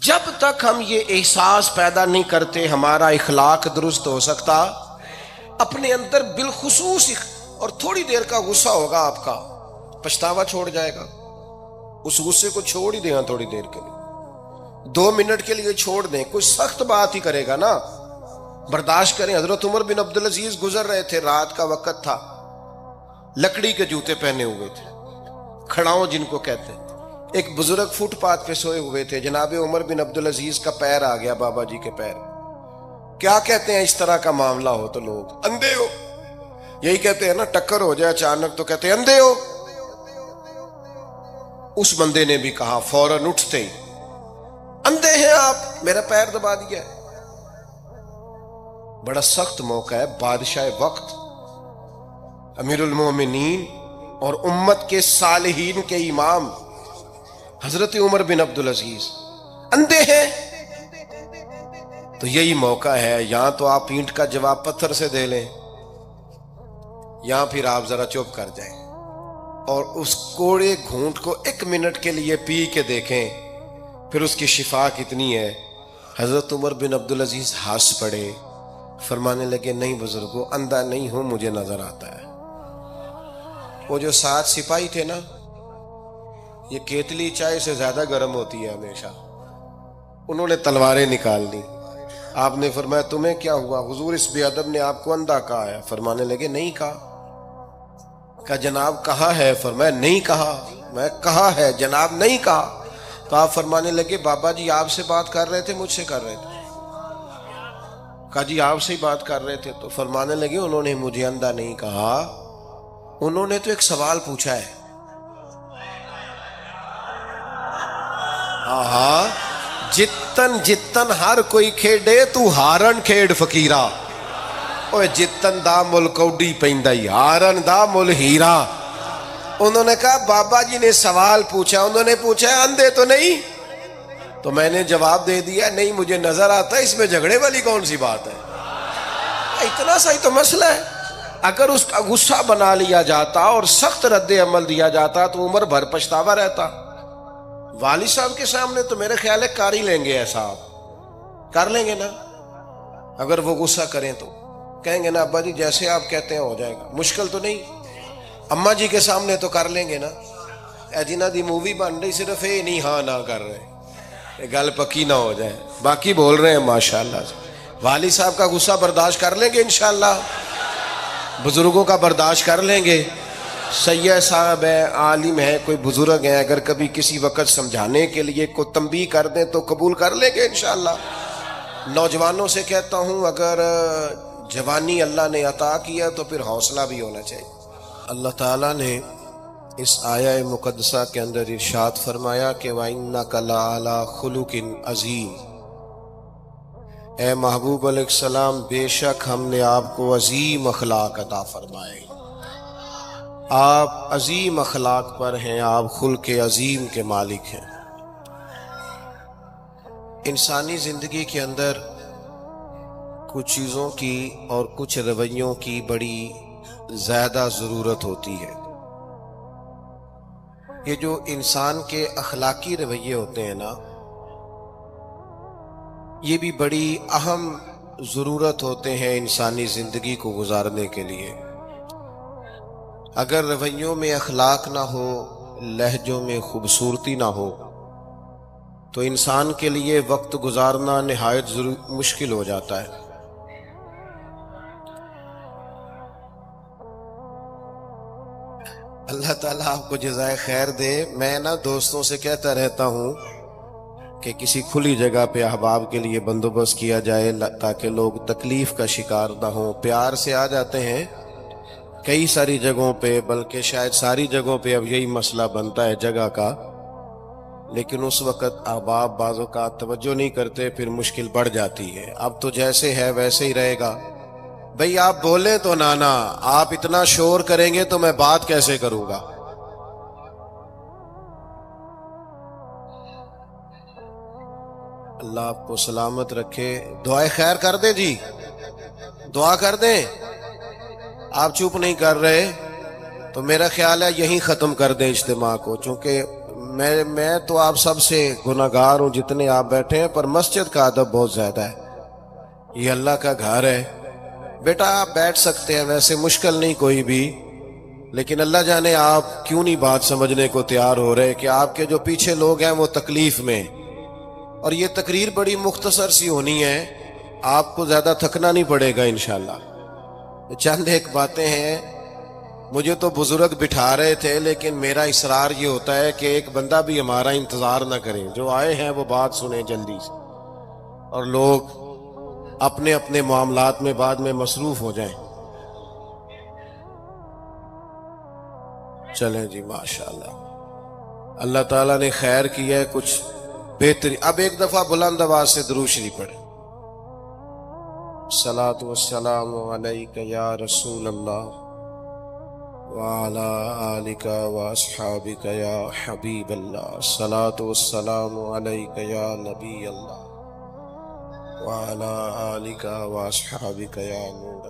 جب تک ہم یہ احساس پیدا نہیں کرتے ہمارا اخلاق درست ہو سکتا. اپنے اندر بالخصوص اور تھوڑی دیر کا غصہ ہوگا آپ کا، پچھتاوا چھوڑ جائے گا. اس غصے کو چھوڑ ہی دیں تھوڑی دیر کے لیے، 2 منٹ کے لیے چھوڑ دیں. کوئی سخت بات ہی کرے گا نا، برداشت کریں. حضرت عمر بن عبدالعزیز گزر رہے تھے، رات کا وقت تھا، لکڑی کے جوتے پہنے ہوئے تھے، کھڑاؤں جن کو کہتے ہیں. ایک بزرگ فٹ پاتھ پہ سوئے ہوئے تھے. جناب عمر بن عبدالعزیز کا پیر آ گیا، بابا جی کے پیر. کیا کہتے ہیں اس طرح کا معاملہ ہو تو لوگ؟ اندھے ہو. یہی کہتے ہیں نا، ٹکر ہو جائے اچانک تو کہتے ہیں اندھے ہو. اس بندے نے بھی کہا فوراً اٹھتے ہی، اندھے ہیں آپ، میرا پیر دبا دیا ہے. بڑا سخت موقع ہے. بادشاہ وقت، امیر المومنین اور امت کے صالحین کے امام حضرت عمر بن عبدالعزیز اندھے ہیں. تو یہی موقع ہے، یہاں تو آپ اینٹ کا جواب پتھر سے دے لیں، یہاں پھر آپ ذرا چپ کر جائیں اور اس کوڑے گھونٹ کو 1 منٹ کے لیے پی کے دیکھیں، پھر اس کی شفا کتنی ہے. حضرت عمر بن عبدالعزیز ہنس پڑے، فرمانے لگے نہیں بزرگوں، اندھا نہیں ہوں، مجھے نظر آتا ہے. وہ جو 7 سپاہی تھے نا، یہ کیتلی چائے سے زیادہ گرم ہوتی ہے ہمیشہ. انہوں نے تلواریں نکال لی. آپ نے فرمایا تمہیں کیا ہوا؟ حضور اس بے ادب نے آپ کو اندھا کہا ہے. فرمانے لگے نہیں کہا. کہا جناب کہا ہے. فرمایا نہیں کہا. میں کہا ہے جناب نہیں کہا. تو آپ فرمانے لگے بابا جی آپ سے بات کر رہے تھے مجھ سے کر رہے تھے؟ کہا جی آپ سے ہی بات کر رہے تھے. تو فرمانے لگے انہوں نے مجھے اندھا نہیں کہا، انہوں نے تو ایک سوال پوچھا ہے. آہا، جتن جتن ہر کوئی کھیڈے تو ہارن کھیڈ فقیرا. اوے جتن دا مل کوڈی پیندائی، ہارن دا مل ہیرا. انہوں نے کہا بابا جی نے سوال پوچھا، انہوں نے پوچھا اندھے تو نہیں؟ تو میں نے جواب دے دیا نہیں مجھے نظر آتا ہے. اس میں جھگڑے والی کون سی بات ہے؟ اتنا سا ہی تو مسئلہ ہے. اگر اس کا غصہ بنا لیا جاتا اور سخت رد عمل دیا جاتا تو عمر بھر پچھتاوا رہتا. والد صاحب کے سامنے تو میرے خیال ہے کر ہی لیں گے، ایسا آپ کر لیں گے نا. اگر وہ غصہ کریں تو کہیں گے نا ابا جی جیسے آپ کہتے ہیں ہو جائے گا، مشکل تو نہیں. اماں جی کے سامنے تو کر لیں گے نا. اے جنہ دی مووی بن رہی صرف یہ نہیں ہاں نہ کر رہے، گل پکی نہ ہو جائے، باقی بول رہے ہیں ماشاءاللہ سے. والد صاحب کا غصہ برداشت کر لیں گے انشاءاللہ، بزرگوں کا برداشت کر لیں گے. سید صاحب ہے، عالم ہے، کوئی بزرگ ہیں، اگر کبھی کسی وقت سمجھانے کے لیے کوئی تنبیہ کر دیں تو قبول کر لیں گے انشاءاللہ. نوجوانوں سے کہتا ہوں اگر جوانی اللہ نے عطا کیا تو پھر حوصلہ بھی ہونا چاہیے. اللہ تعالیٰ نے اس آیہ مقدسہ کے اندر ارشاد فرمایا کہ وَإِنَّكَ لَعَلَىٰ خُلُقٍ عَظِيمٍ. اے محبوب علیہ السلام بے شک ہم نے آپ کو عظیم اخلاق عطا فرمائے. آپ عظیم اخلاق پر ہیں، آپ خلق عظیم کے مالک ہیں. انسانی زندگی کے اندر کچھ چیزوں کی اور کچھ رویوں کی بڑی زیادہ ضرورت ہوتی ہے. یہ جو انسان کے اخلاقی رویے ہوتے ہیں نا، یہ بھی بڑی اہم ضرورت ہوتے ہیں انسانی زندگی کو گزارنے کے لیے. اگر رویوں میں اخلاق نہ ہو، لہجوں میں خوبصورتی نہ ہو تو انسان کے لیے وقت گزارنا نہایت مشکل ہو جاتا ہے. اللہ تعالیٰ آپ کو جزائے خیر دے. میں نا دوستوں سے کہتا رہتا ہوں کہ کسی کھلی جگہ پہ احباب کے لیے بندوبست کیا جائے تاکہ لوگ تکلیف کا شکار نہ ہوں. پیار سے آ جاتے ہیں کئی ساری جگہوں پہ، بلکہ شاید ساری جگہوں پہ اب یہی مسئلہ بنتا ہے جگہ کا، لیکن اس وقت احباب بعض اوقات توجہ نہیں کرتے، پھر مشکل بڑھ جاتی ہے. اب تو جیسے ہے ویسے ہی رہے گا. بھئی آپ بولیں تو نانا، آپ اتنا شور کریں گے تو میں بات کیسے کروں گا؟ اللہ آپ کو سلامت رکھے. دعائے خیر کر دیں جی، دعا کر دیں. آپ چپ نہیں کر رہے تو میرا خیال ہے یہیں ختم کر دیں اجتماع کو، چونکہ میں تو آپ سب سے گناہگار ہوں جتنے آپ بیٹھے ہیں، پر مسجد کا ادب بہت زیادہ ہے، یہ اللہ کا گھر ہے۔ بیٹا آپ بیٹھ سکتے ہیں، ویسے مشکل نہیں کوئی بھی، لیکن اللہ جانے آپ کیوں نہیں بات سمجھنے کو تیار ہو رہے کہ آپ کے جو پیچھے لوگ ہیں وہ تکلیف میں، اور یہ تقریر بڑی مختصر سی ہونی ہے، آپ کو زیادہ تھکنا نہیں پڑے گا انشاءاللہ۔ چند ایک باتیں ہیں، مجھے تو بزرگ بٹھا رہے تھے، لیکن میرا اصرار یہ ہوتا ہے کہ ایک بندہ بھی ہمارا انتظار نہ کریں، جو آئے ہیں وہ بات سنیں جلدی سے، اور لوگ اپنے اپنے معاملات میں بعد میں مصروف ہو جائیں۔ چلیں جی، ماشاءاللہ اللہ تعالیٰ نے خیر کی ہے، کچھ بہتری۔ اب ایک دفعہ بلند آواز سے درود شریف پڑھیں۔ الصلاۃ والسلام علیک یا رسول اللہ وعلی آلک واصحابک یا حبیب اللہ، الصلاۃ والسلام علیک یا نبی اللہ وعلی آلک واصحابک یا نور۔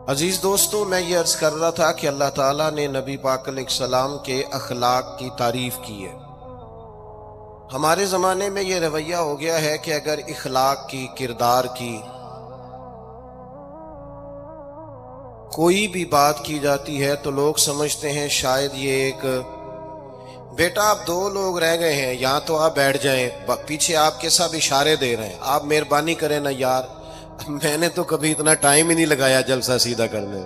عزیز دوستو، میں یہ عرض کر رہا تھا کہ اللہ تعالیٰ نے نبی پاک علیہ السلام کے اخلاق کی تعریف کی ہے۔ ہمارے زمانے میں یہ رویہ ہو گیا ہے کہ اگر اخلاق کی، کردار کی کوئی بھی بات کی جاتی ہے تو لوگ سمجھتے ہیں شاید یہ ایک بیٹا آپ دو لوگ رہ گئے ہیں، یہاں تو آپ بیٹھ جائیں، پیچھے آپ کے سب اشارے دے رہے ہیں، آپ مہربانی کریں نا یار، میں نے تو کبھی اتنا ٹائم ہی نہیں لگایا جلسہ سیدھا کرنے،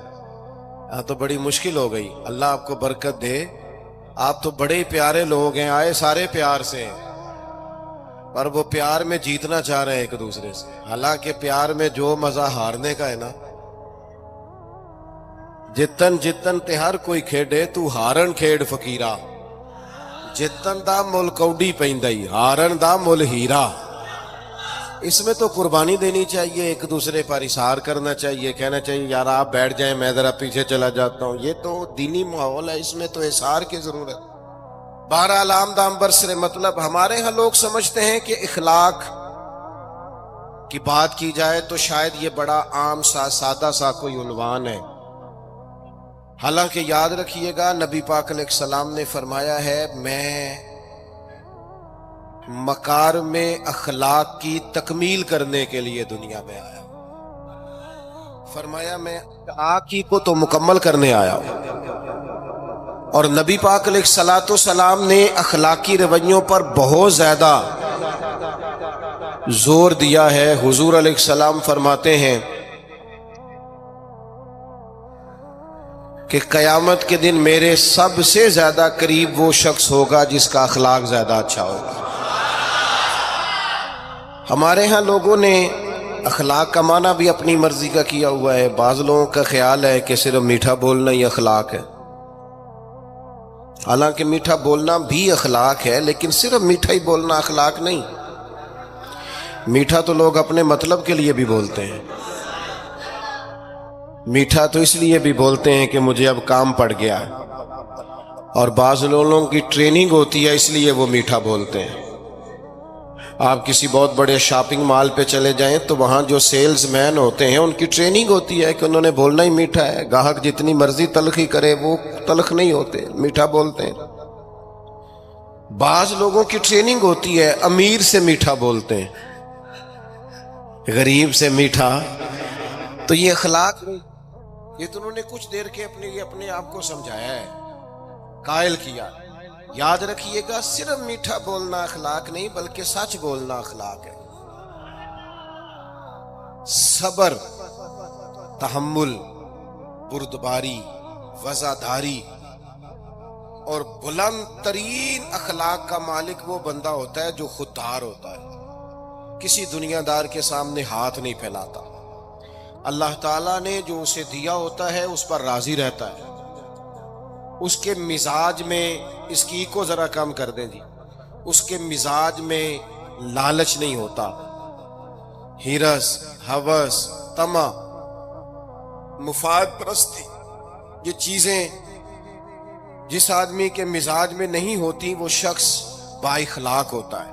ہاں تو بڑی مشکل ہو گئی۔ اللہ آپ کو برکت دے، آپ تو بڑے ہی پیارے لوگ ہیں، آئے سارے پیار سے ہیں، پر وہ پیار میں جیتنا چاہ رہے ہیں ایک دوسرے سے، حالانکہ پیار میں جو مزہ ہارنے کا ہے نا، جتن جتن تے ہر کوئی کھیڈے تو ہارن کھیڈ فقیرا، جتن دا مل کوڈی پیندائی ہارن دا مل ہیرا۔ اس میں تو قربانی دینی چاہیے، ایک دوسرے پر اثار کرنا چاہیے، کہنا چاہیے یار آپ بیٹھ جائیں میں ذرا پیچھے چلا جاتا ہوں، یہ تو دینی ماحول ہے، اس میں تو اثار کی ضرورت۔ بہرحال عام برسر مطلب ہمارے ہاں لوگ سمجھتے ہیں کہ اخلاق کی بات کی جائے تو شاید یہ بڑا عام سا سادہ سا کوئی عنوان ہے، حالانکہ یاد رکھیے گا نبی پاک علیہ السلام نے فرمایا ہے میں مکارم اخلاق کی تکمیل کرنے کے لیے دنیا میں آیا ہوں، فرمایا میں اخلاق کو تو مکمل کرنے آیا ہوں۔ اور نبی پاک علیہ السلام نے اخلاقی رویوں پر بہت زیادہ زور دیا ہے۔ حضور علیہ السلام فرماتے ہیں کہ قیامت کے دن میرے سب سے زیادہ قریب وہ شخص ہوگا جس کا اخلاق زیادہ اچھا ہوگا۔ ہمارے ہاں لوگوں نے اخلاق کا معنی بھی اپنی مرضی کا کیا ہوا ہے، بعض لوگوں کا خیال ہے کہ صرف میٹھا بولنا ہی اخلاق ہے، حالانکہ میٹھا بولنا بھی اخلاق ہے، لیکن صرف میٹھا ہی بولنا اخلاق نہیں، میٹھا تو لوگ اپنے مطلب کے لیے بھی بولتے ہیں، میٹھا تو اس لیے بھی بولتے ہیں کہ مجھے اب کام پڑ گیا ہے، اور بعض لوگوں کی ٹریننگ ہوتی ہے اس لیے وہ میٹھا بولتے ہیں۔ آپ کسی بہت بڑے شاپنگ مال پہ چلے جائیں تو وہاں جو سیلز مین ہوتے ہیں ان کی ٹریننگ ہوتی ہے کہ انہوں نے بولنا ہی میٹھا ہے، گاہک جتنی مرضی تلخی کرے وہ تلخ نہیں ہوتے، میٹھا بولتے ہیں۔ بعض لوگوں کی ٹریننگ ہوتی ہے امیر سے میٹھا بولتے ہیں، غریب سے میٹھا، تو یہ اخلاق نہیں، یہ تو انہوں نے کچھ دیر کے اپنے آپ کو سمجھایا ہے، قائل کیا۔ یاد رکھیے گا صرف میٹھا بولنا اخلاق نہیں بلکہ سچ بولنا اخلاق ہے۔ صبر، تحمل، بردباری، وفاداری اور بلند ترین اخلاق کا مالک وہ بندہ ہوتا ہے جو خوددار ہوتا ہے، کسی دنیا دار کے سامنے ہاتھ نہیں پھیلاتا، اللہ تعالیٰ نے جو اسے دیا ہوتا ہے اس پر راضی رہتا ہے، اس کے مزاج میں اس کی کو ذرا کم کر دیں جی، اس کے مزاج میں لالچ نہیں ہوتا، ہرس، ہوس، طمع، مفاد پرستی، یہ چیزیں جس آدمی کے مزاج میں نہیں ہوتی وہ شخص با اخلاق ہوتا ہے،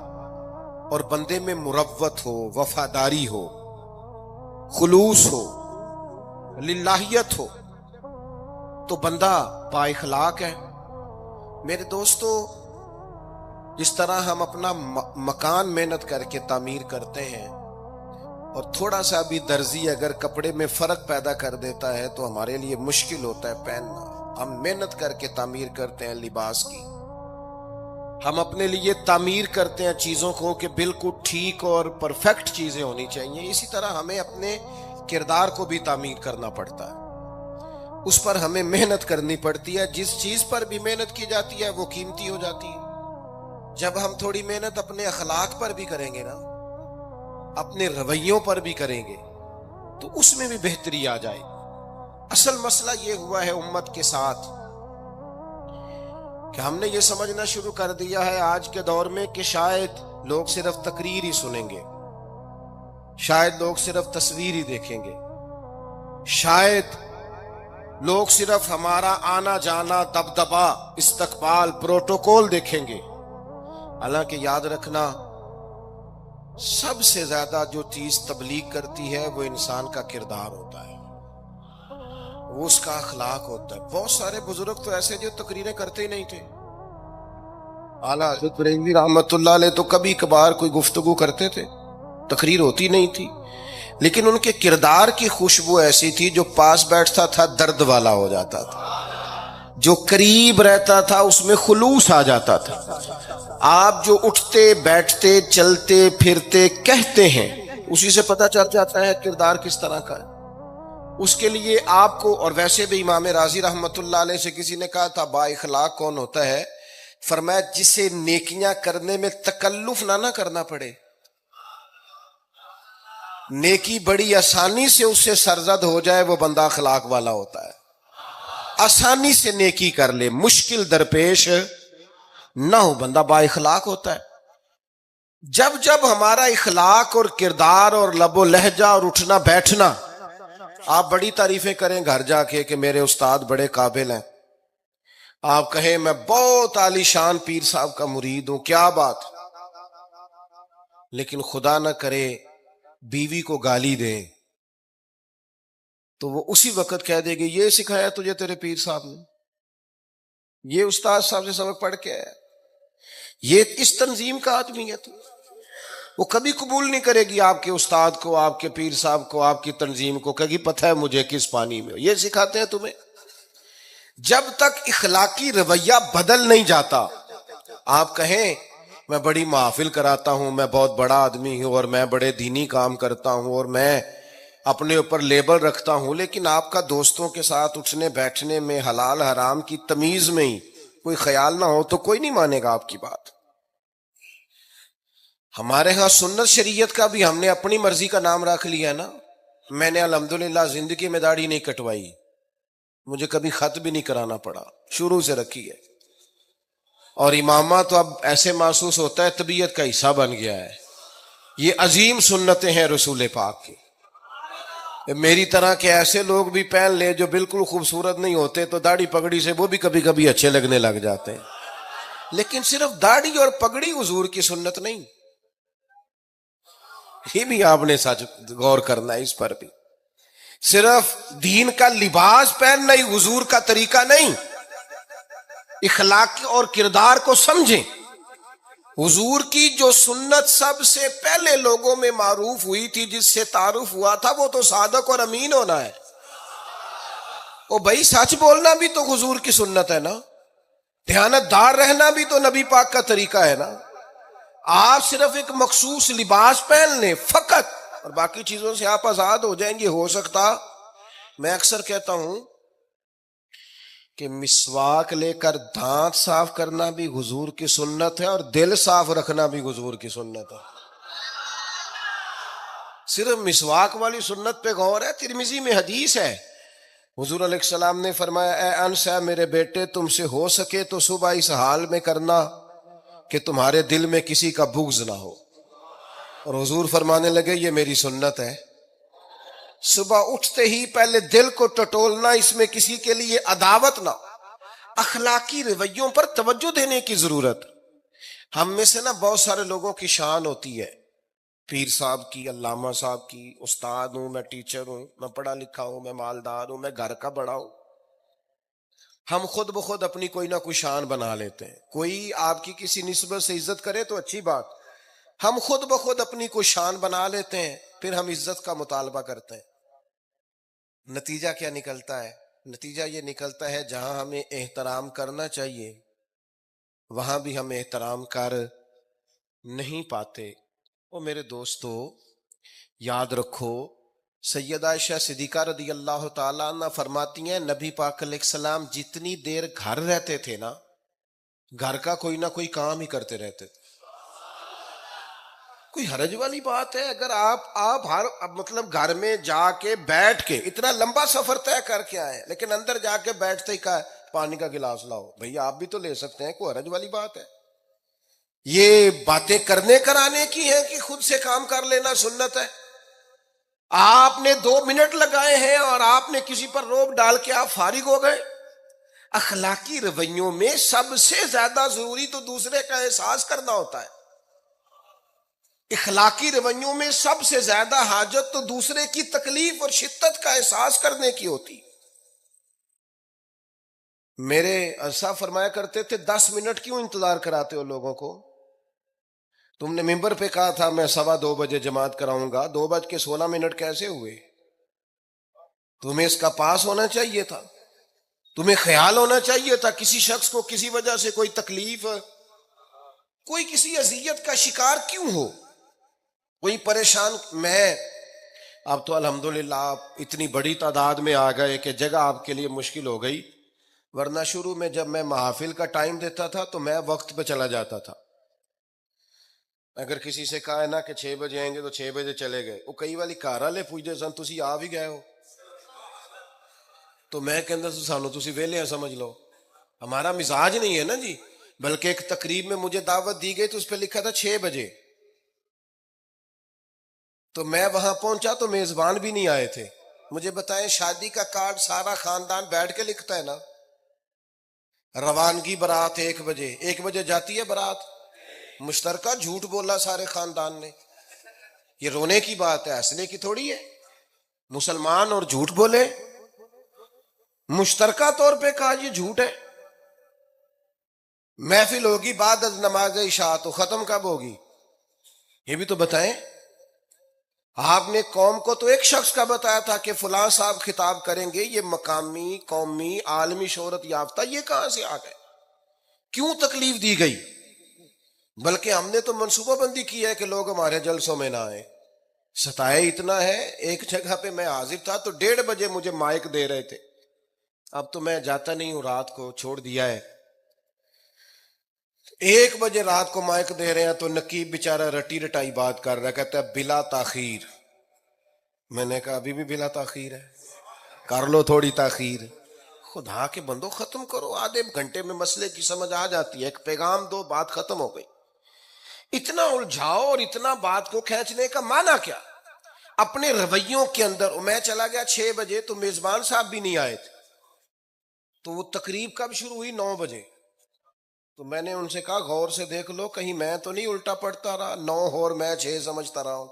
اور بندے میں مروت ہو، وفاداری ہو، خلوص ہو، للہیت ہو تو بندہ با اخلاق ہے۔ میرے دوستو، جس طرح ہم اپنا مکان محنت کر کے تعمیر کرتے ہیں اور تھوڑا سا بھی درزی اگر کپڑے میں فرق پیدا کر دیتا ہے تو ہمارے لیے مشکل ہوتا ہے پہننا. ہم محنت کر کے تعمیر کرتے ہیں لباس کی. ہم اپنے لیے تعمیر کرتے ہیں چیزوں کو کہ بالکل ٹھیک اور پرفیکٹ چیزیں ہونی چاہیے. اسی طرح ہمیں اپنے کردار کو بھی تعمیر کرنا پڑتا ہے. اس پر ہمیں محنت کرنی پڑتی ہے. جس چیز پر بھی محنت کی جاتی ہے وہ قیمتی ہو جاتی ہے. جب ہم تھوڑی محنت اپنے اخلاق پر بھی کریں گے نا، اپنے رویوں پر بھی کریں گے، تو اس میں بھی بہتری آ جائے. اصل مسئلہ یہ ہوا ہے امت کے ساتھ کہ ہم نے یہ سمجھنا شروع کر دیا ہے آج کے دور میں کہ شاید لوگ صرف تقریر ہی سنیں گے، شاید لوگ صرف تصویر ہی دیکھیں گے، شاید لوگ صرف ہمارا آنا جانا، دبدبا، استقبال، پروٹوکول دیکھیں گے. حالانکہ یاد رکھنا، سب سے زیادہ جو چیز تبلیغ کرتی ہے وہ انسان کا کردار ہوتا ہے، وہ اس کا اخلاق ہوتا ہے. بہت سارے بزرگ تو ایسے جو تقریریں کرتے ہی نہیں تھے. اعلیٰ حضرت بریلوی رحمت اللہ علیہ تو کبھی کبھار کوئی گفتگو کرتے تھے، تقریر ہوتی نہیں تھی، لیکن ان کے کردار کی خوشبو ایسی تھی جو پاس بیٹھتا تھا درد والا ہو جاتا تھا، جو قریب رہتا تھا اس میں خلوص آ جاتا تھا. آپ جو اٹھتے بیٹھتے چلتے پھرتے کہتے ہیں اسی سے پتہ چل جاتا ہے کردار کس طرح کا ہے. اس کے لیے آپ کو، اور ویسے بھی امام راضی رحمت اللہ علیہ سے کسی نے کہا تھا با اخلاق کون ہوتا ہے؟ فرمایا جسے نیکیاں کرنے میں تکلف نہ کرنا پڑے. نیکی بڑی آسانی سے اس سے سرزد ہو جائے، وہ بندہ اخلاق والا ہوتا ہے. آسانی سے نیکی کر لے، مشکل درپیش نہ ہو، بندہ با اخلاق ہوتا ہے. جب جب ہمارا اخلاق اور کردار اور لب و لہجہ اور اٹھنا بیٹھنا، آپ بڑی تعریفیں کریں گھر جا کے کہ میرے استاد بڑے قابل ہیں، آپ کہیں میں بہت عالی شان پیر صاحب کا مرید ہوں، کیا بات، لیکن خدا نہ کرے بیوی کو گالی دیں تو وہ اسی وقت کہہ دے گی یہ سکھایا تجھے تیرے پیر صاحب نے، یہ استاد صاحب سے سبق پڑھ کے آیا، یہ اس تنظیم کا آدمی ہے. تو وہ کبھی قبول نہیں کرے گی آپ کے استاد کو، آپ کے پیر صاحب کو، آپ کی تنظیم کو، کہے گی پتہ ہے مجھے کس پانی میں یہ سکھاتے ہیں تمہیں. جب تک اخلاقی رویہ بدل نہیں جاتا، آپ کہیں میں بڑی محافل کراتا ہوں، میں بہت بڑا آدمی ہوں اور میں بڑے دینی کام کرتا ہوں اور میں اپنے اوپر لیبل رکھتا ہوں، لیکن آپ کا دوستوں کے ساتھ اٹھنے بیٹھنے میں حلال حرام کی تمیز میں ہی کوئی خیال نہ ہو تو کوئی نہیں مانے گا آپ کی بات. ہمارے ہاں سنت شریعت کا بھی ہم نے اپنی مرضی کا نام رکھ لیا نا. میں نے الحمدللہ زندگی میں داڑھی نہیں کٹوائی، مجھے کبھی خط بھی نہیں کرانا پڑا، شروع سے رکھی ہے. اور امامہ تو اب ایسے محسوس ہوتا ہے طبیعت کا حصہ بن گیا ہے. یہ عظیم سنتیں ہیں رسول پاک کی. میری طرح کے ایسے لوگ بھی پہن لیں جو بالکل خوبصورت نہیں ہوتے تو داڑھی پگڑی سے وہ بھی کبھی کبھی اچھے لگنے لگ جاتے ہیں، لیکن صرف داڑھی اور پگڑی حضور کی سنت نہیں. یہ بھی آپ نے سچ غور کرنا ہے اس پر بھی. صرف دین کا لباس پہننا ہی حضور کا طریقہ نہیں. اخلاق اور کردار کو سمجھیں. حضور کی جو سنت سب سے پہلے لوگوں میں معروف ہوئی تھی، جس سے تعارف ہوا تھا، وہ تو صادق اور امین ہونا ہے. او بھائی سچ بولنا بھی تو حضور کی سنت ہے نا، دیانت دار رہنا بھی تو نبی پاک کا طریقہ ہے نا. آپ صرف ایک مخصوص لباس پہن لیں فقط اور باقی چیزوں سے آپ آزاد ہو جائیں گے. ہو سکتا، میں اکثر کہتا ہوں کہ مسواک لے کر دانت صاف کرنا بھی حضور کی سنت ہے اور دل صاف رکھنا بھی حضور کی سنت ہے. صرف مسواک والی سنت پہ غور ہے. ترمذی میں حدیث ہے، حضور علیہ السلام نے فرمایا اے انس ہے میرے بیٹے، تم سے ہو سکے تو صبح اس حال میں کرنا کہ تمہارے دل میں کسی کا بغض نہ ہو. اور حضور فرمانے لگے یہ میری سنت ہے. صبح اٹھتے ہی پہلے دل کو ٹٹولنا، اس میں کسی کے لیے عداوت نہ. اخلاقی رویوں پر توجہ دینے کی ضرورت. ہم میں سے نا بہت سارے لوگوں کی شان ہوتی ہے، پیر صاحب کی، علامہ صاحب کی، استاد ہوں، میں ٹیچر ہوں، میں پڑھا لکھا ہوں، میں مالدار ہوں، میں گھر کا بڑا ہوں. ہم خود بخود اپنی کوئی نہ کوئی شان بنا لیتے ہیں. کوئی آپ کی کسی نسبت سے عزت کرے تو اچھی بات، ہم خود بخود اپنی کوئی شان بنا لیتے ہیں، پھر ہم عزت کا مطالبہ کرتے ہیں. نتیجہ کیا نکلتا ہے؟ نتیجہ یہ نکلتا ہے جہاں ہمیں احترام کرنا چاہیے وہاں بھی ہم احترام کر نہیں پاتے. او میرے دوستو، یاد رکھو سیدہ عائشہ صدیقہ رضی اللہ تعالیٰ عنہ فرماتی ہیں نبی پاک علیہ السلام جتنی دیر گھر رہتے تھے نا، گھر کا کوئی نہ کوئی کام ہی کرتے رہتے تھے. کوئی حرج والی بات ہے اگر آپ ہر مطلب گھر میں جا کے بیٹھ کے اتنا لمبا سفر طے کر کے آئے لیکن اندر جا کے بیٹھتے ہی کہا پانی کا گلاس لاؤ؟ بھئی آپ بھی تو لے سکتے ہیں، کوئی حرج والی بات ہے؟ یہ باتیں کرنے کرانے کی ہیں کہ خود سے کام کر لینا سنت ہے؟ آپ نے 2 منٹ لگائے ہیں اور آپ نے کسی پر روب ڈال کے آپ فارغ ہو گئے. اخلاقی رویوں میں سب سے زیادہ ضروری تو دوسرے کا احساس کرنا ہوتا ہے. اخلاقی رویوں میں سب سے زیادہ حاجت تو دوسرے کی تکلیف اور شدت کا احساس کرنے کی ہوتی. میرے اسا فرمایا کرتے تھے 10 منٹ کیوں انتظار کراتے ہو لوگوں کو؟ تم نے ممبر پہ کہا تھا میں 2:15 بجے جماعت کراؤں گا، 2:16 کیسے ہوئے؟ تمہیں اس کا پاس ہونا چاہیے تھا، تمہیں خیال ہونا چاہیے تھا کسی شخص کو کسی وجہ سے کوئی تکلیف، کوئی کسی اذیت کا شکار کیوں ہو، کوئی پریشان. میں اب تو الحمدللہ آپ اتنی بڑی تعداد میں آ گئے کہ جگہ آپ کے لیے مشکل ہو گئی، ورنہ شروع میں جب میں محافل کا ٹائم دیتا تھا تو میں وقت پہ چلا جاتا تھا. اگر کسی سے کہا ہے نا کہ 6 بجے آئیں گے تو 6 بجے چلے گئے. وہ کئی والی گھر والے پوچھتے سن تسی آ بھی گئے ہو؟ تو میں کہتا سانو تسی ویلے سمجھ لو. ہمارا مزاج نہیں ہے نا جی. بلکہ ایک تقریب میں مجھے دعوت دی گئی تو اس پہ لکھا تھا 6 بجے، تو میں وہاں پہنچا تو میزبان بھی نہیں آئے تھے. مجھے بتائیں شادی کا کارڈ سارا خاندان بیٹھ کے لکھتا ہے نا. روانگی برات 1 بجے، 1 بجے جاتی ہے برات. مشترکہ جھوٹ بولا سارے خاندان نے. یہ رونے کی بات ہے، ہنسنے کی تھوڑی ہے. مسلمان اور جھوٹ بولے، مشترکہ طور پہ کہا یہ جھوٹ ہے. محفل ہوگی بعد از نماز عشاء، تو ختم کب ہوگی یہ بھی تو بتائیں. آپ نے قوم کو تو ایک شخص کا بتایا تھا کہ فلاں صاحب خطاب کریں گے، یہ مقامی قومی عالمی شہرت یافتہ، یہ کہاں سے آ گئے؟ کیوں تکلیف دی گئی؟ بلکہ ہم نے تو منصوبہ بندی کی ہے کہ لوگ ہمارے جلسوں میں نہ آئیں. ستائے اتنا ہے، ایک جگہ پہ میں حاضر تھا تو 1:30 بجے مجھے مائک دے رہے تھے. اب تو میں جاتا نہیں ہوں، رات کو چھوڑ دیا ہے. 1 بجے رات کو مائک دے رہے ہیں تو نقیب بیچارہ رٹی رٹائی بات کر رہا ہے، کہتا ہے بلا تاخیر. میں نے کہا ابھی بھی بلا تاخیر ہے، کر لو تھوڑی تاخیر. خدا کے بندو ختم کرو، آدھے گھنٹے میں مسئلے کی سمجھ آ جاتی ہے. ایک پیغام دو، بات ختم ہو گئی. اتنا الجھاؤ اور اتنا بات کو کھینچنے کا معنی کیا؟ اپنے رویوں کے اندر. میں چلا گیا 6 بجے تو میزبان صاحب بھی نہیں آئے تھے، تو وہ تقریب کب شروع ہوئی؟ 9 بجے. تو میں نے ان سے کہا غور سے دیکھ لو کہیں میں تو نہیں الٹا پڑتا رہا، 9 اور میں 6 سمجھتا رہا ہوں.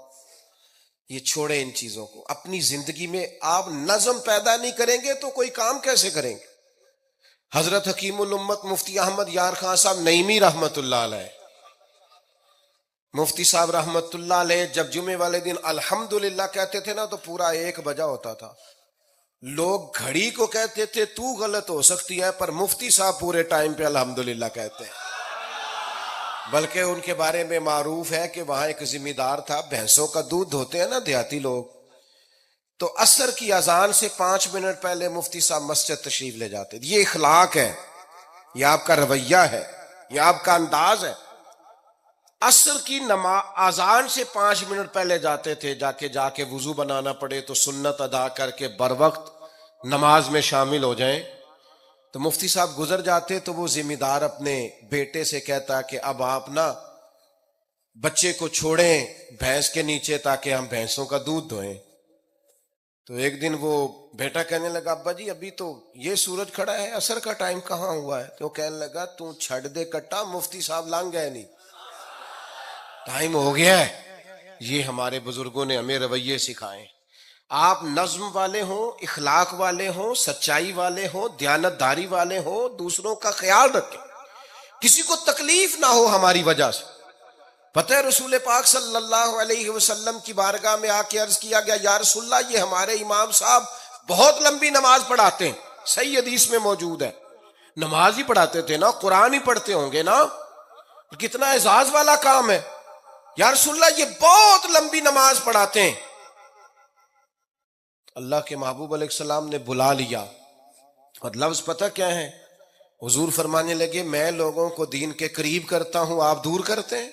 یہ چھوڑے ان چیزوں کو. اپنی زندگی میں آپ نظم پیدا نہیں کریں گے تو کوئی کام کیسے کریں گے؟ حضرت حکیم الامت مفتی احمد یار خان صاحب نعیمی رحمت اللہ علیہ، مفتی صاحب رحمت اللہ علیہ جب جمعے والے دن الحمدللہ کہتے تھے نا تو پورا 1 بجا ہوتا تھا. لوگ گھڑی کو کہتے تھے تو غلط ہو سکتی ہے، پر مفتی صاحب پورے ٹائم پہ الحمدللہ کہتے ہیں. بلکہ ان کے بارے میں معروف ہے کہ وہاں ایک ذمہ دار تھا، بھینسوں کا دودھ دھوتے ہیں نا دیہاتی لوگ، تو عصر کی اذان سے 5 منٹ پہلے مفتی صاحب مسجد تشریف لے جاتے. یہ اخلاق ہے، یہ آپ کا رویہ ہے، یہ آپ کا انداز ہے. عصر کی اذان سے 5 منٹ پہلے جاتے تھے، جا کے وضو بنانا پڑے تو سنت ادا کر کے بر وقت نماز میں شامل ہو جائیں. تو مفتی صاحب گزر جاتے تو وہ ذمہ دار اپنے بیٹے سے کہتا کہ اب آپ نا بچے کو چھوڑیں بھینس کے نیچے تاکہ ہم بھینسوں کا دودھ دھوئیں. تو ایک دن وہ بیٹا کہنے لگا ابا جی ابھی تو یہ سورج کھڑا ہے، عصر کا ٹائم کہاں ہوا ہے؟ تو وہ کہنے لگا تو چھڑ دے کٹا، مفتی صاحب لنگ گئے نہیں، ٹائم ہو گیا ہے. یہ ہمارے بزرگوں نے ہمیں رویے سکھائے. آپ نظم والے ہوں، اخلاق والے ہوں، سچائی والے ہوں، دیانت داری والے ہوں، دوسروں کا خیال رکھیں، کسی کو تکلیف نہ ہو ہماری وجہ سے۔ پتہ ہے رسول پاک صلی اللہ علیہ وسلم کی بارگاہ میں آ کے عرض کیا گیا، یا رسول اللہ، یہ ہمارے امام صاحب بہت لمبی نماز پڑھاتے ہیں۔ صحیح حدیث میں موجود ہے، نماز ہی پڑھاتے تھے نا، قرآن ہی پڑھتے ہوں گے نا، کتنا اعزاز والا کام ہے۔ یا رسول اللہ، یہ بہت لمبی نماز پڑھاتے ہیں۔ اللہ کے محبوب علیہ السلام نے بلا لیا، اور لفظ پتہ کیا ہے؟ حضور فرمانے لگے، میں لوگوں کو دین کے قریب کرتا ہوں، آپ دور کرتے ہیں۔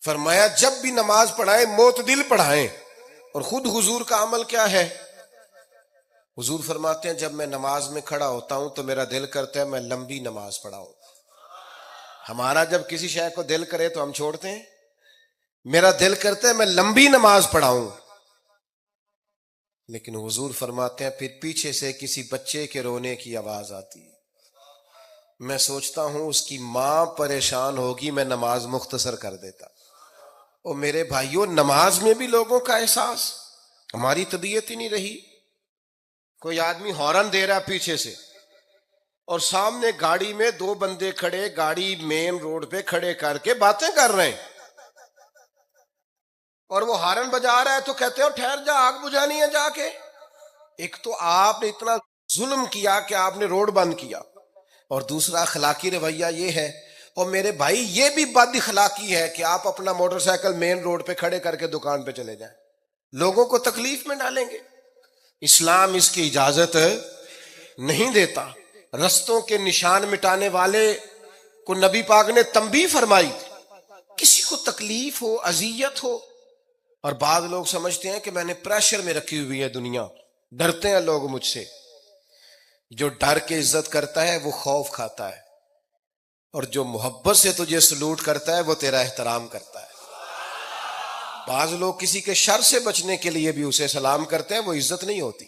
فرمایا جب بھی نماز پڑھائیں معتدل پڑھائیں۔ اور خود حضور کا عمل کیا ہے؟ حضور فرماتے ہیں جب میں نماز میں کھڑا ہوتا ہوں تو میرا دل کرتا ہے میں لمبی نماز پڑھاؤں۔ ہمارا جب کسی شے کو دل کرے تو ہم چھوڑتے ہیں، میرا دل کرتا ہے میں لمبی نماز پڑھاؤں۔ لیکن حضور فرماتے ہیں پھر پیچھے سے کسی بچے کے رونے کی آواز آتی ہے، میں سوچتا ہوں اس کی ماں پریشان ہوگی، میں نماز مختصر کر دیتا۔ اور میرے بھائیوں، نماز میں بھی لوگوں کا احساس، ہماری طبیعت ہی نہیں رہی۔ کوئی آدمی ہارن دے رہا پیچھے سے، اور سامنے گاڑی میں دو بندے کھڑے، گاڑی مین روڈ پہ کھڑے کر کے باتیں کر رہے ہیں، اور وہ ہارن بجا رہا ہے تو کہتے ہو ٹھہر جا، آگ بجھانی ہے جا کے۔ ایک تو آپ نے اتنا ظلم کیا کہ آپ نے روڈ بند کیا، اور دوسرا اخلاقی رویہ یہ ہے، اور میرے بھائی یہ بھی بد اخلاقی ہے کہ آپ اپنا موٹر سائیکل مین روڈ پہ کھڑے کر کے دکان پہ چلے جائیں، لوگوں کو تکلیف میں ڈالیں گے۔ اسلام اس کی اجازت نہیں دیتا۔ رستوں کے نشان مٹانے والے کو نبی پاک نے تنبیہ فرمائی، کسی کو تکلیف ہو، اذیت ہو، اور بعض لوگ سمجھتے ہیں کہ میں نے پریشر میں رکھی ہوئی ہے دنیا، ڈرتے ہیں لوگ مجھ سے۔ جو ڈر کے عزت کرتا ہے وہ خوف کھاتا ہے، اور جو محبت سے تجھے سلوٹ کرتا ہے وہ تیرا احترام کرتا ہے۔ بعض لوگ کسی کے شر سے بچنے کے لیے بھی اسے سلام کرتے ہیں، وہ عزت نہیں ہوتی،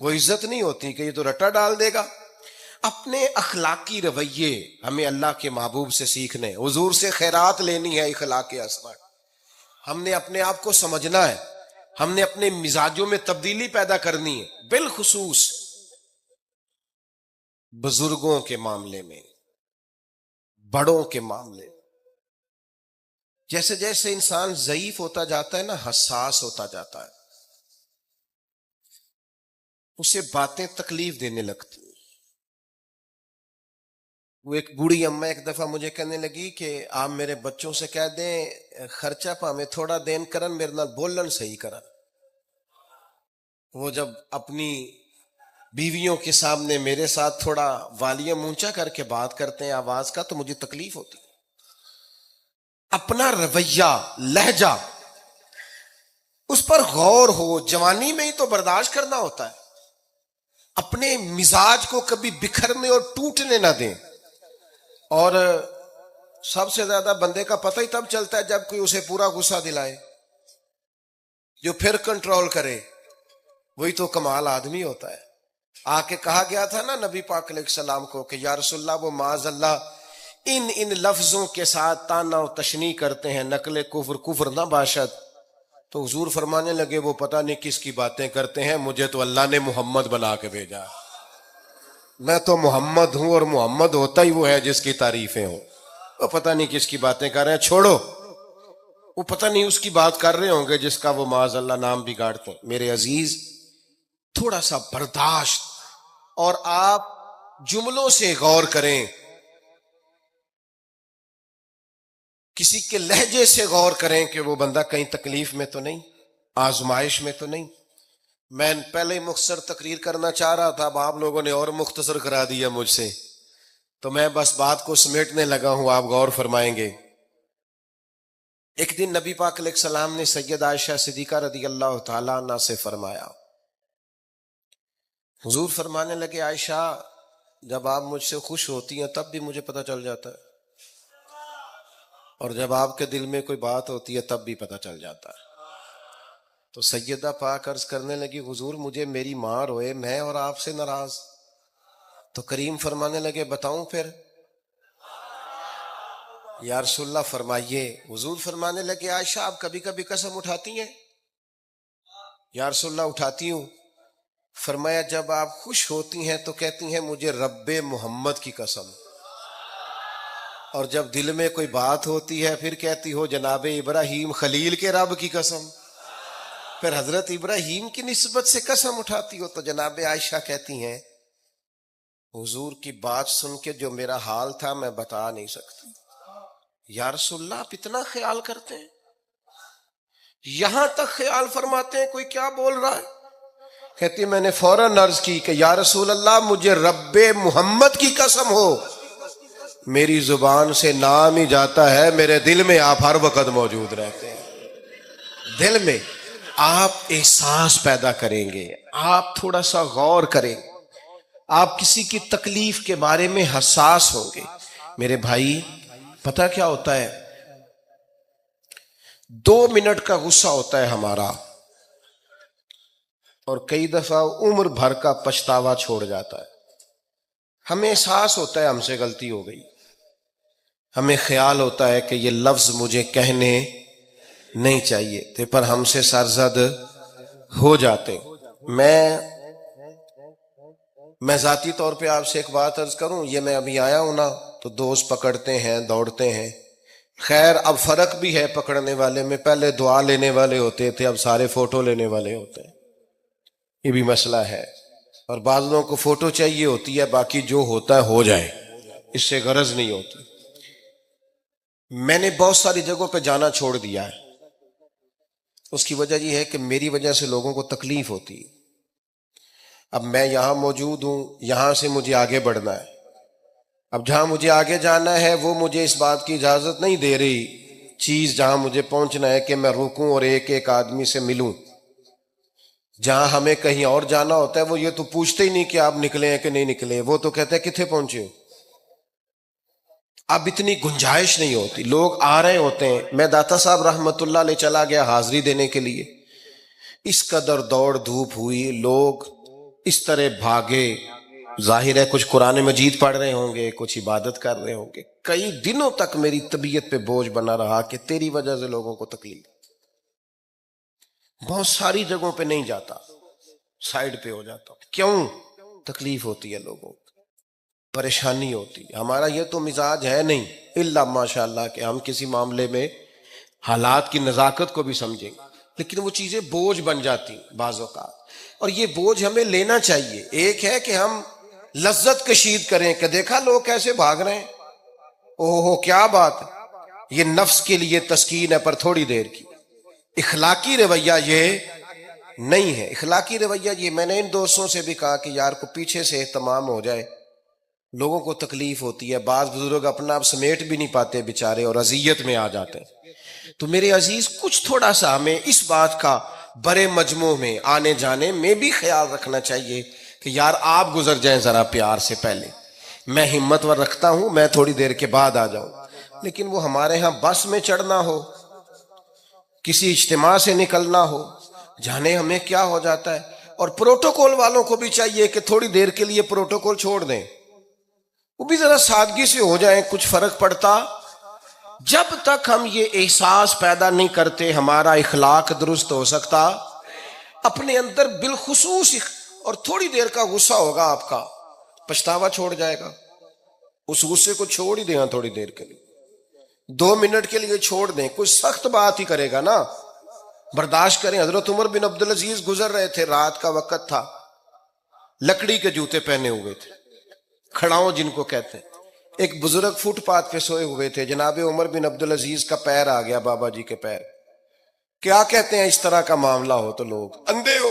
وہ عزت نہیں ہوتی کہ یہ تو رٹا ڈال دے گا۔ اپنے اخلاقی رویے ہمیں اللہ کے محبوب سے سیکھنے، حضور سے خیرات لینی ہے، اخلاق اسما۔ ہم نے اپنے آپ کو سمجھنا ہے، ہم نے اپنے مزاجوں میں تبدیلی پیدا کرنی ہے، بالخصوص بزرگوں کے معاملے میں، بڑوں کے معاملے میں۔ جیسے جیسے انسان ضعیف ہوتا جاتا ہے نا، حساس ہوتا جاتا ہے، اسے باتیں تکلیف دینے لگتی ہیں۔ وہ ایک بوڑھی اماں ایک دفعہ مجھے کہنے لگی کہ آپ میرے بچوں سے کہہ دیں خرچہ پامیں تھوڑا دین کرن، میرے نال بولن صحیح کرن۔ وہ جب اپنی بیویوں کے سامنے میرے ساتھ تھوڑا والیوم اونچا کر کے بات کرتے ہیں آواز کا، تو مجھے تکلیف ہوتی ہے۔ اپنا رویہ، لہجہ، اس پر غور ہو، جوانی میں ہی تو برداشت کرنا ہوتا ہے۔ اپنے مزاج کو کبھی بکھرنے اور ٹوٹنے نہ دیں۔ اور سب سے زیادہ بندے کا پتہ ہی تب چلتا ہے جب کوئی اسے پورا غصہ دلائے، جو پھر کنٹرول کرے، وہی تو کمال آدمی ہوتا ہے۔ آ کے کہا گیا تھا نا نبی پاک علیہ السلام کو کہ یا رسول اللہ، وہ معاذ اللہ ان لفظوں کے ساتھ تانا و تشنیع کرتے ہیں، نقل کفر، کفر نہ باشد۔ تو حضور فرمانے لگے وہ پتہ نہیں کس کی باتیں کرتے ہیں، مجھے تو اللہ نے محمد بنا کے بھیجا، میں تو محمد ہوں، اور محمد ہوتا ہی وہ ہے جس کی تعریفیں ہوں۔ وہ پتہ نہیں کس کی باتیں کر رہے ہیں، چھوڑو، وہ پتہ نہیں اس کی بات کر رہے ہوں گے جس کا وہ معاذ اللہ نام بگاڑتے ہیں۔ میرے عزیز، تھوڑا سا برداشت، اور آپ جملوں سے غور کریں، کسی کے لہجے سے غور کریں کہ وہ بندہ کہیں تکلیف میں تو نہیں، آزمائش میں تو نہیں۔ میں پہلے ہی مختصر تقریر کرنا چاہ رہا تھا، اب آپ لوگوں نے اور مختصر کرا دیا مجھ سے، تو میں بس بات کو سمیٹنے لگا ہوں، آپ غور فرمائیں گے۔ ایک دن نبی پاک علیہ السلام نے سید عائشہ صدیقہ رضی اللہ تعالیٰ عنہ سے فرمایا، حضور فرمانے لگے عائشہ، جب آپ مجھ سے خوش ہوتی ہیں تب بھی مجھے پتہ چل جاتا ہے، اور جب آپ کے دل میں کوئی بات ہوتی ہے تب بھی پتہ چل جاتا ہے۔ تو سیدہ پاک عرض کرنے لگی حضور مجھے میری ماں روئے، میں اور آپ سے ناراض؟ تو کریم فرمانے لگے بتاؤں پھر؟ یا رسول اللہ فرمائیے۔ حضور فرمانے لگے عائشہ آپ کبھی کبھی قسم اٹھاتی ہیں؟ یا رسول اللہ اٹھاتی ہوں. فرمایا جب آپ خوش ہوتی ہیں تو کہتی ہیں مجھے رب محمد کی قسم، اور جب دل میں کوئی بات ہوتی ہے پھر کہتی ہو جناب ابراہیم خلیل کے رب کی قسم. پھر حضرت ابراہیم کی نسبت سے قسم اٹھاتی ہو. تو جناب عائشہ کہتی ہیں حضور کی بات سن کے جو میرا حال تھا میں بتا نہیں سکتی. یا رسول اللہ آپ اتنا خیال کرتے ہیں، یہاں تک خیال فرماتے ہیں کوئی کیا بول رہا ہے؟ کہتی میں نے فوراً عرض کی کہ یا رسول اللہ مجھے رب محمد کی قسم ہو، میری زبان سے نام ہی جاتا ہے، میرے دل میں آپ ہر وقت موجود رہتے ہیں. دل میں آپ احساس پیدا کریں گے، آپ تھوڑا سا غور کریں، آپ کسی کی تکلیف کے بارے میں حساس ہوں گے. میرے بھائی پتہ کیا ہوتا ہے، 2 منٹ کا غصہ ہوتا ہے ہمارا، اور کئی دفعہ عمر بھر کا پچھتاوا چھوڑ جاتا ہے. ہمیں احساس ہوتا ہے ہم سے غلطی ہو گئی، ہمیں خیال ہوتا ہے کہ یہ لفظ مجھے کہنے نہیں چاہیے تھے، پر ہم سے سرزد ہو جاتے. میں ذاتی طور پہ آپ سے ایک بات عرض کروں، یہ میں ابھی آیا ہوں نا تو دوست پکڑتے ہیں دوڑتے ہیں. خیر اب فرق بھی ہے پکڑنے والے میں، پہلے دعا لینے والے ہوتے تھے، اب سارے فوٹو لینے والے ہوتے ہیں. یہ بھی مسئلہ ہے. اور بعض لوگوں کو فوٹو چاہیے ہوتی ہے، باقی جو ہوتا ہے ہو جائے، اس سے غرض نہیں ہوتی. میں نے بہت ساری جگہوں پہ جانا چھوڑ دیا ہے. اس کی وجہ یہ ہے کہ میری وجہ سے لوگوں کو تکلیف ہوتی ہے. اب میں یہاں موجود ہوں، یہاں سے مجھے آگے بڑھنا ہے. اب جہاں مجھے آگے جانا ہے وہ مجھے اس بات کی اجازت نہیں دے رہی چیز جہاں مجھے پہنچنا ہے کہ میں رکوں اور ایک ایک آدمی سے ملوں. جہاں ہمیں کہیں اور جانا ہوتا ہے وہ یہ تو پوچھتے ہی نہیں کہ آپ نکلے ہیں کہ نہیں نکلے، وہ تو کہتے ہیں کتنے پہنچے ہو. اب اتنی گنجائش نہیں ہوتی، لوگ آ رہے ہوتے ہیں. میں داتا صاحب رحمت اللہ علیہ چلا گیا حاضری دینے کے لیے، اس قدر دوڑ دھوپ ہوئی، لوگ اس طرح بھاگے. ظاہر ہے کچھ قرآن مجید پڑھ رہے ہوں گے، کچھ عبادت کر رہے ہوں گے. کئی دنوں تک میری طبیعت پہ بوجھ بنا رہا کہ تیری وجہ سے لوگوں کو تکلیف. بہت ساری جگہوں پہ نہیں جاتا، سائیڈ پہ ہو جاتا. کیوں؟ تکلیف ہوتی ہے لوگوں کو، پریشانی ہوتی ہے. ہمارا یہ تو مزاج ہے نہیں الا ماشاء اللہ کہ ہم کسی معاملے میں حالات کی نزاکت کو بھی سمجھیں، لیکن وہ چیزیں بوجھ بن جاتی بعض اوقات، اور یہ بوجھ ہمیں لینا چاہیے. ایک ہے کہ ہم لذت کشید کریں کہ دیکھا لوگ کیسے بھاگ رہے ہیں، اوہ کیا بات ہے. یہ نفس کے لیے تسکین ہے پر تھوڑی دیر کی. اخلاقی رویہ یہ نہیں ہے. اخلاقی رویہ یہ، میں نے ان دوستوں سے بھی کہا کہ یار کو پیچھے سے اہتمام ہو جائے، لوگوں کو تکلیف ہوتی ہے. بعض بزرگ اپنا آپ سمیٹ بھی نہیں پاتے بیچارے اور اذیت میں آ جاتے ہیں. تو میرے عزیز کچھ تھوڑا سا ہمیں اس بات کا بڑے مجموع میں آنے جانے میں بھی خیال رکھنا چاہیے کہ یار آپ گزر جائیں ذرا پیار سے پہلے. میں ہمت ور رکھتا ہوں میں تھوڑی دیر کے بعد آ جاؤں، لیکن وہ ہمارے ہاں بس میں چڑھنا ہو، کسی اجتماع سے نکلنا ہو، جانے ہمیں کیا ہو جاتا ہے. اور پروٹوکول والوں کو بھی چاہیے کہ تھوڑی دیر کے لیے پروٹوکول چھوڑ دیں، وہ بھی ذرا سادگی سے ہو جائیں. کچھ فرق پڑتا؟ جب تک ہم یہ احساس پیدا نہیں کرتے ہمارا اخلاق درست ہو سکتا. اپنے اندر بالخصوص اور تھوڑی دیر کا غصہ ہوگا آپ کا، پچھتاوا چھوڑ جائے گا. اس غصے کو چھوڑ ہی دیں تھوڑی دیر کے لیے، 2 منٹ کے لیے چھوڑ دیں. کوئی سخت بات ہی کرے گا نا، برداشت کریں. حضرت عمر بن عبدالعزیز گزر رہے تھے، رات کا وقت تھا، لکڑی کے جوتے پہنے ہوئے تھے، کھڑاؤں جن کو کہتے ہیں. ایک بزرگ فٹ پاتھ پہ سوئے ہوئے تھے، جناب عمر بن عبدالعزیز کا پیر آ گیا، بابا جی کے پیر. کیا کہتے ہیں اس طرح کا معاملہ ہو تو لوگ اندھے ہو،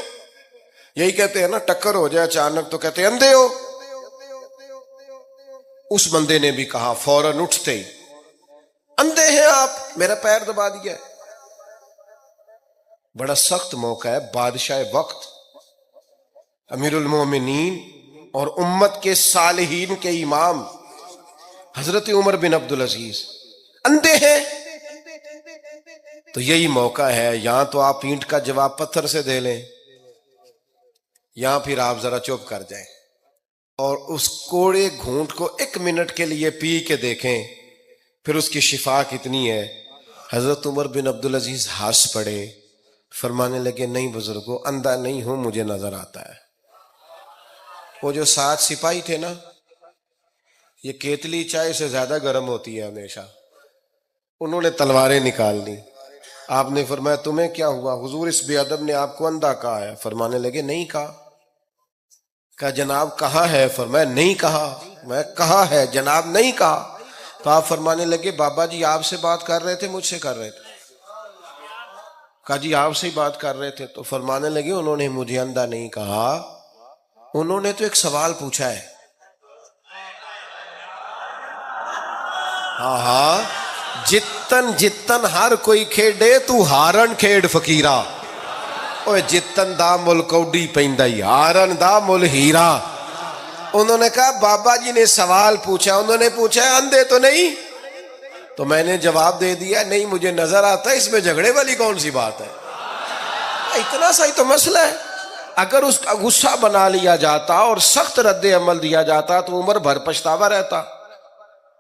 یہی کہتے ہیں نا، ٹکر ہو جائے اچانک تو کہتے ہیں اندھے ہو. اس بندے نے بھی کہا فوراً اٹھتے ہی، اندھے ہیں آپ، میرا پیر دبا دیا ہے. بڑا سخت موقع ہے. بادشاہ وقت، امیر المومنین اور امت کے صالحین کے امام حضرت عمر بن عبدالعزیز اندھے ہیں. تو یہی موقع ہے، یہاں تو آپ اینٹ کا جواب پتھر سے دے لیں، یہاں پھر آپ ذرا چپ کر جائیں اور اس کوڑے گھونٹ کو 1 منٹ کے لیے پی کے دیکھیں، پھر اس کی شفا کتنی ہے. حضرت عمر بن عبدالعزیز ہنس پڑے، فرمانے لگے نہیں بزرگوں، اندھا نہیں ہوں، مجھے نظر آتا ہے۔ وہ جو 7 سپاہی تھے نا، یہ کیتلی چائے سے زیادہ گرم ہوتی ہے ہمیشہ، انہوں نے تلواریں نکال لی۔ آپ نے فرمایا تمہیں کیا ہوا؟ حضور اس بے ادب نے آپ کو اندھا کہا ہے۔ فرمانے لگے نہیں کہا۔ کہا جناب کہا ہے؟ فرمایا نہیں کہا۔ میں کہا ہے جناب، نہیں کہا۔ تو آپ فرمانے لگے بابا جی آپ سے بات کر رہے تھے مجھ سے کر رہے تھے؟ کہا جی آپ سے ہی بات کر رہے تھے۔ تو فرمانے لگے انہوں نے مجھے اندھا نہیں کہا، انہوں نے تو ایک سوال پوچھا ہے۔ ہاں ہاں، جتن جتن ہر کوئی کھیڈے تو ہارن کھیڈ فقیرا، اوے جتن دا مل کوڈی پیندا ہارن دا مل ہیرا۔ انہوں نے کہا بابا جی نے سوال پوچھا، انہوں نے پوچھا اندھے تو نہیں؟ تو میں نے جواب دے دیا نہیں مجھے نظر آتا ہے، اس میں جھگڑے والی کون سی بات ہے؟ اتنا سا ہی تو مسئلہ ہے۔ اگر اس کا غصہ بنا لیا جاتا اور سخت رد عمل دیا جاتا تو عمر بھر پچھتاوا رہتا۔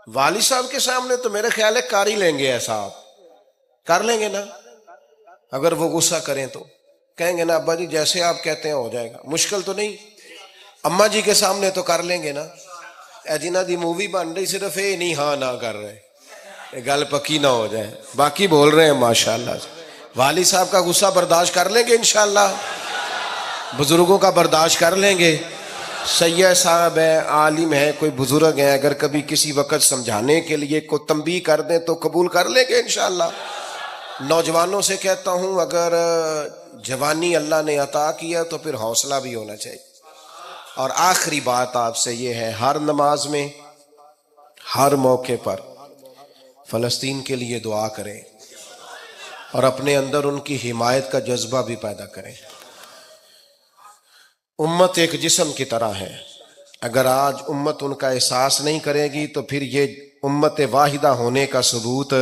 والد صاحب کے سامنے تو میرے خیال ہے کر ہی لیں گے، ایسا آپ کر لیں گے نا؟ اگر وہ غصہ کریں تو کہیں گے نا ابا جی جیسے آپ کہتے ہیں ہو جائے گا، مشکل تو نہیں۔ اماں جی کے سامنے تو کر لیں گے نا؟ اے جنہ دی مووی بن رہی صرف یہ نہیں ہاں نہ کر رہے، گل پکی نہ ہو جائے، باقی بول رہے ہیں ماشاءاللہ۔ والد صاحب کا غصہ برداشت کر لیں گے انشاءاللہ، بزرگوں کا برداشت کر لیں گے۔ سید صاحب ہے، عالم ہے، کوئی بزرگ ہیں، اگر کبھی کسی وقت سمجھانے کے لیے کوئی تنبیہ کر دیں تو قبول کر لیں گے انشاءاللہ۔ نوجوانوں سے کہتا ہوں اگر جوانی اللہ نے عطا کیا تو پھر حوصلہ بھی ہونا چاہیے۔ اور آخری بات آپ سے یہ ہے، ہر نماز میں ہر موقع پر فلسطین کے لیے دعا کریں اور اپنے اندر ان کی حمایت کا جذبہ بھی پیدا کریں۔ امت ایک جسم کی طرح ہے، اگر آج امت ان کا احساس نہیں کرے گی تو پھر یہ امت واحدہ ہونے کا ثبوت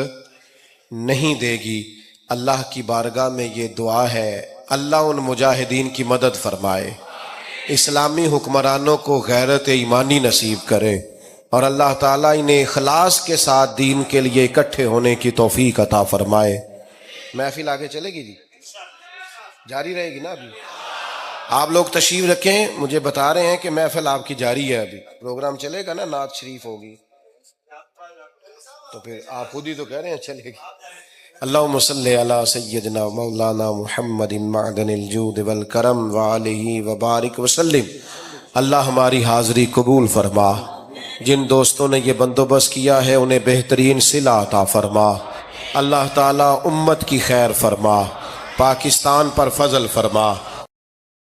نہیں دے گی۔ اللہ کی بارگاہ میں یہ دعا ہے، اللہ ان مجاہدین کی مدد فرمائے، اسلامی حکمرانوں کو غیرت ایمانی نصیب کرے، اور اللہ تعالیٰ انہیں اخلاص کے ساتھ دین کے لیے اکٹھے ہونے کی توفیق عطا فرمائے۔ محفل آگے چلے گی جی، جاری رہے گی نا؟ ابھی آپ لوگ تشریف رکھیں، مجھے بتا رہے ہیں کہ محفل آپ کی جاری ہے، ابھی پروگرام چلے گا نا، نعت شریف ہوگی، تو پھر آپ خود ہی تو کہہ رہے ہیں چلے گی۔ اللہم صلی علی سیدنا مولانا محمد معدن الجود والکرم وآلہ وبارک وسلم۔ اللہ ہماری حاضری قبول فرما، جن دوستوں نے یہ بندوبست کیا ہے انہیں بہترین صلہ عطا فرما۔ اللہ تعالیٰ امت کی خیر فرما، پاکستان پر فضل فرما۔